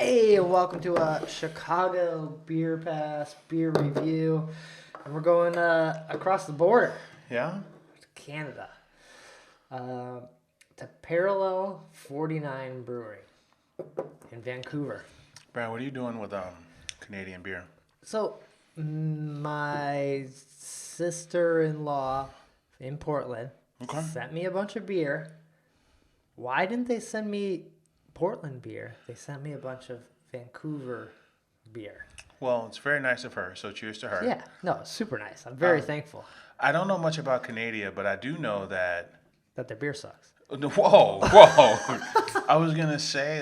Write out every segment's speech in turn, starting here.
Hey, welcome to a Chicago Beer Pass beer review. And we're going across the border Yeah? to Canada to Parallel 49 Brewery in Vancouver. Brad, what are you doing with Canadian beer? So, my sister-in-law in Portland Okay. sent me a bunch of beer. Why didn't they send me Portland beer? They sent me a bunch of Vancouver beer. Well, it's very nice of her, so cheers to her. Yeah, no, super nice. I'm very thankful I don't know much about Canada, but I do know that... that their beer sucks. Whoa, whoa. I was going to say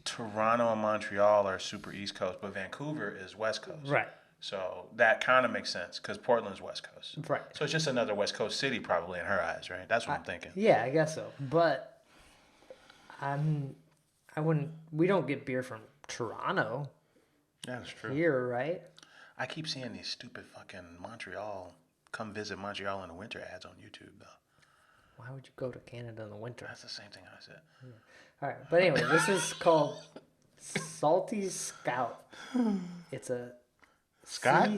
Toronto and Montreal are super East Coast, but Vancouver is West Coast. Right. So that kind of makes sense because Portland's West Coast. Right. So it's just another West Coast city probably in her eyes, right? That's what I'm thinking. Yeah, I guess so. But we don't get beer from Toronto Yeah, that's true. here, right? I keep seeing these stupid fucking come visit Montreal in the winter ads on YouTube, though. Why would you go to Canada in the winter? That's the same thing I said. All right, but anyway, this is called Salty Scout. It's a Scott?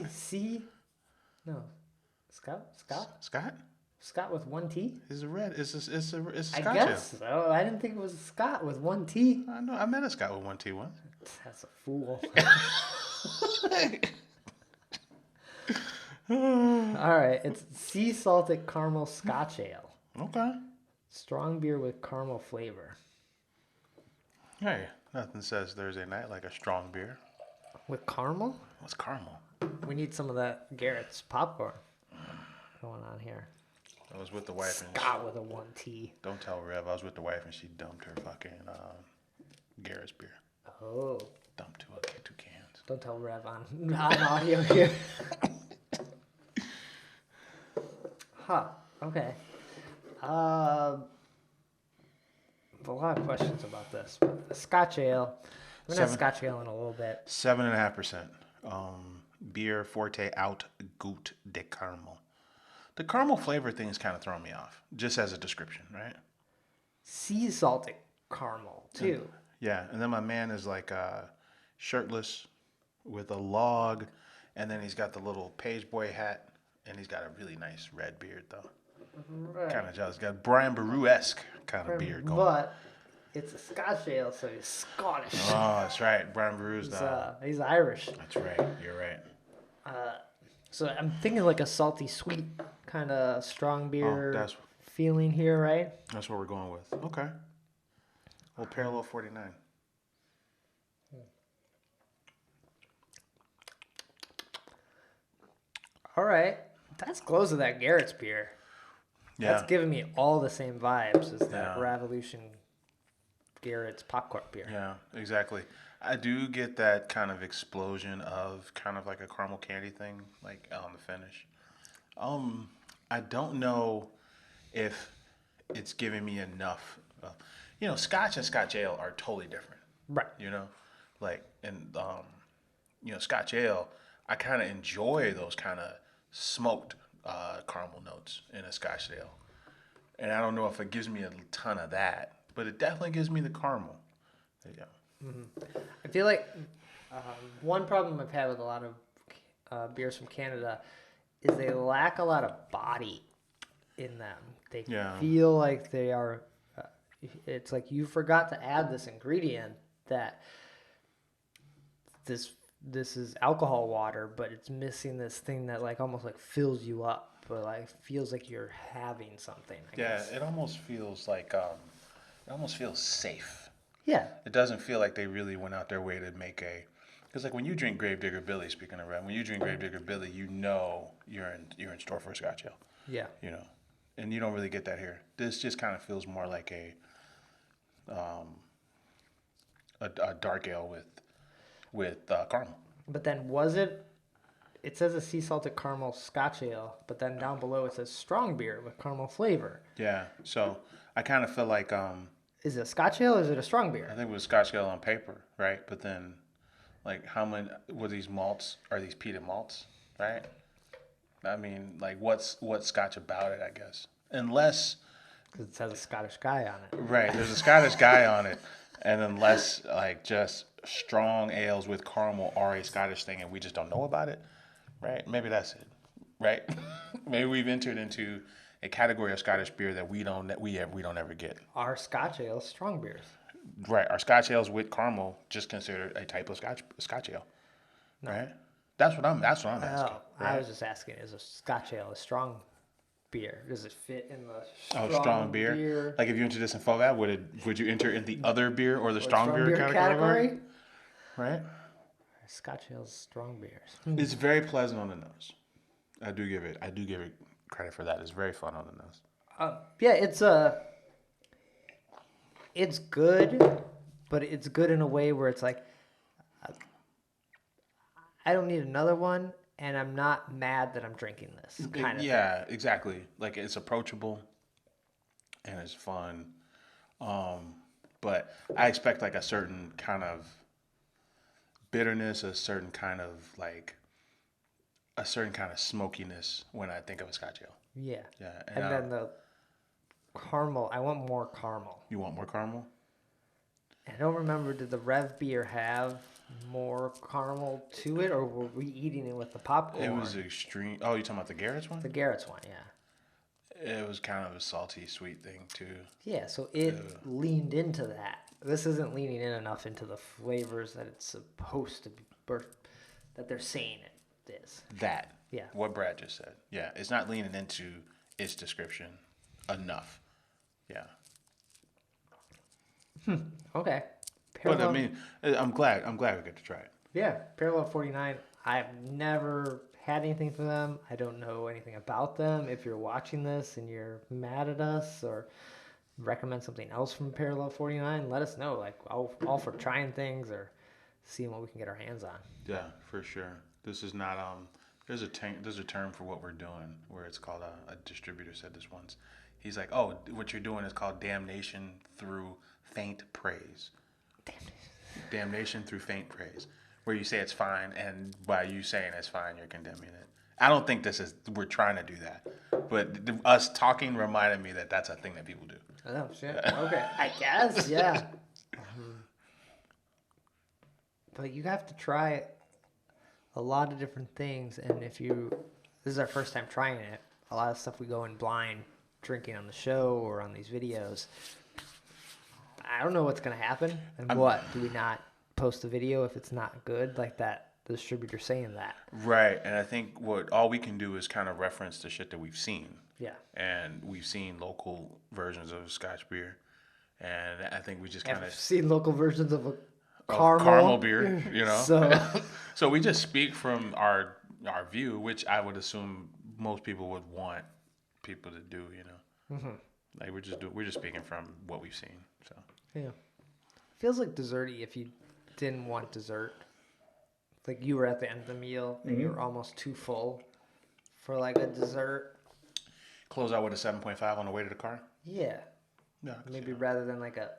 Scout? Scott? Scott with one T? It's a red. It's a I Scotch guess so. I didn't think it was a Scott with one T. I know. I met a Scott with one T once. That's a fool. All right, it's sea salted caramel Scotch Ale. Okay. Strong beer with caramel flavor. Hey, nothing says Thursday night like a strong beer. With caramel? What's caramel? We need some of that Garrett's popcorn going on here. I was with the wife and Scott with a 1T. don't tell Rev. I was with the wife and she dumped her fucking Garrett's beer. Oh. Dumped two cans. Don't tell Rev on audio here. Huh. Okay. A lot of questions about this. Scotch Ale. We're gonna have Scotch Ale in a little bit. 7.5%. Beer Forte out Gout de Caramel. The caramel flavor thing is kind of throwing me off, just as a description, right? Sea salted caramel too. Yeah, and then my man is like shirtless with a log, and then he's got the little page boy hat, and he's got a really nice red beard though. Right. Kind of jealous. Got Brian Boru-esque kind of beard going. But it's a Scotch Ale, so he's Scottish. Oh, that's right. Brian Boru's He's Irish. That's right. You're right. So I'm thinking like a salty, sweet kind of strong beer that's- feeling here, right? That's what we're going with. Okay. Well, Parallel 49. All right. That's close to that Garrett's beer. Yeah. That's giving me all the same vibes as that Yeah. Revolution Garrett's popcorn beer. Yeah, exactly. I do get that kind of explosion of kind of like a caramel candy thing, like on the finish. I don't know if it's giving me enough. Scotch and Scotch Ale are totally different. Right. Scotch Ale, I kind of enjoy those kind of smoked caramel notes in a Scotch Ale, and I don't know if it gives me a ton of that, but it definitely gives me the caramel. Yeah. I feel like one problem I've had with a lot of beers from Canada is they lack a lot of body in them. They feel like they are. It's like you forgot to add this ingredient that this is alcohol water, but it's missing this thing that like almost like fills you up, but like feels like you're having something. I guess. It almost feels like it almost feels safe. Yeah. It doesn't feel like they really went out their way to make because like when you drink Gravedigger Billy, speaking of red, when you drink Gravedigger Billy, you know you're in store for a Scotch Ale. Yeah. And you don't really get that here. This just kind of feels more like a dark ale with caramel. But then was it? It says a sea salted caramel Scotch Ale, but then down below it says strong beer with caramel flavor. Yeah. So I kind of feel like Is it a Scotch Ale or is it a strong beer? I think it was Scotch Ale on paper, right? But then, like, how many were these malts? Are these peated malts, right? I mean, like, what's Scotch about it? I guess unless Because it has a Scottish guy on it. right, there's a Scottish guy on it, And unless like just strong ales with caramel are a Scottish thing and we just don't know about it, right? Maybe that's it, right? Maybe we've entered into a category of Scottish beer that we don't ever get. Our Scotch Ale strong beers. Right, our Scotch ales with caramel just considered a type of Scotch ale, right? That's what I'm asking. Oh, Right? I was just asking, is a Scotch Ale a strong beer? Does it fit in the strong beer? Like if you entered this in FOVAD, would you enter in the other beer or the strong beer category? Right? Scotch Ale's strong beers. It's very pleasant on the nose. I do give it credit for that. It's very fun on the nose. Yeah, it's good, but it's good in a way where it's like, I don't need another one, and I'm not mad that I'm drinking this. Kind of thing. Exactly. Like it's approachable, and it's fun. But I expect like a certain kind of bitterness, a certain kind of smokiness when I think of a Scotch Ale. Yeah. Yeah. And then the caramel. I want more caramel. You want more caramel? I don't remember. Did the Rev beer have more caramel to it, or were we eating it with the popcorn? It was extreme. Oh, you talking about the Garrett's one? The Garrett's one, yeah. It was kind of a salty, sweet thing too. Yeah, so it leaned into that. This isn't leaning in enough into the flavors that it's supposed to be, that they're saying it is. That. Yeah. What Brad just said. Yeah, it's not leaning into its description enough. Yeah. Okay. But I mean, I'm glad we get to try it. Yeah, Parallel 49. I've never had anything from them. I don't know anything about them. If you're watching this and you're mad at us or recommend something else from Parallel 49, let us know. Like, all for trying things or seeing what we can get our hands on. Yeah, for sure. This is not there's a term for what we're doing where it's called a distributor said this once. He's like, "Oh, what you're doing is called damnation through faint praise." Damnation through faint praise, where you say it's fine, and by you saying it's fine, you're condemning it. I don't think we're trying to do that, but us talking reminded me that that's a thing that people do. Oh shit. Okay, I guess, yeah. But you have to try a lot of different things, and this is our first time trying it. A lot of stuff we go in blind drinking on the show or on these videos. I don't know what's going to happen. And do we not post the video if it's not good? Like that, the distributor saying that. Right. And I think all we can do is kind of reference the shit that we've seen. Yeah. And we've seen local versions of Scotch beer. And I think we just kind of seen local versions of a caramel beer, you know? So, so we just speak from our view, which I would assume most people would want people to do, you know? Mm-hmm. Like we're just speaking from what we've seen. So yeah, feels like desserty if you didn't want dessert. Like you were at the end of the meal and you were almost too full for like a dessert. Close out with a 7.5 on the way to the car. Yeah. Maybe rather than like a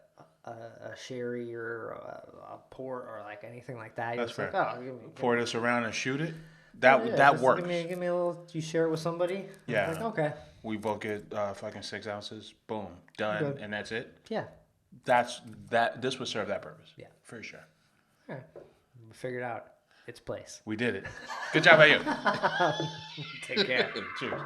sherry or a port or like anything like that. That's fair. Like, pour this around and shoot it. That works. Give me a little. You share it with somebody. Yeah. Like, okay. We both get fucking 6 ounces. Boom, done, good. And that's it. Yeah. This would serve that purpose. Yeah, for sure. All right. We figured out its place. We did it. Good job by you. Take care. Cheers.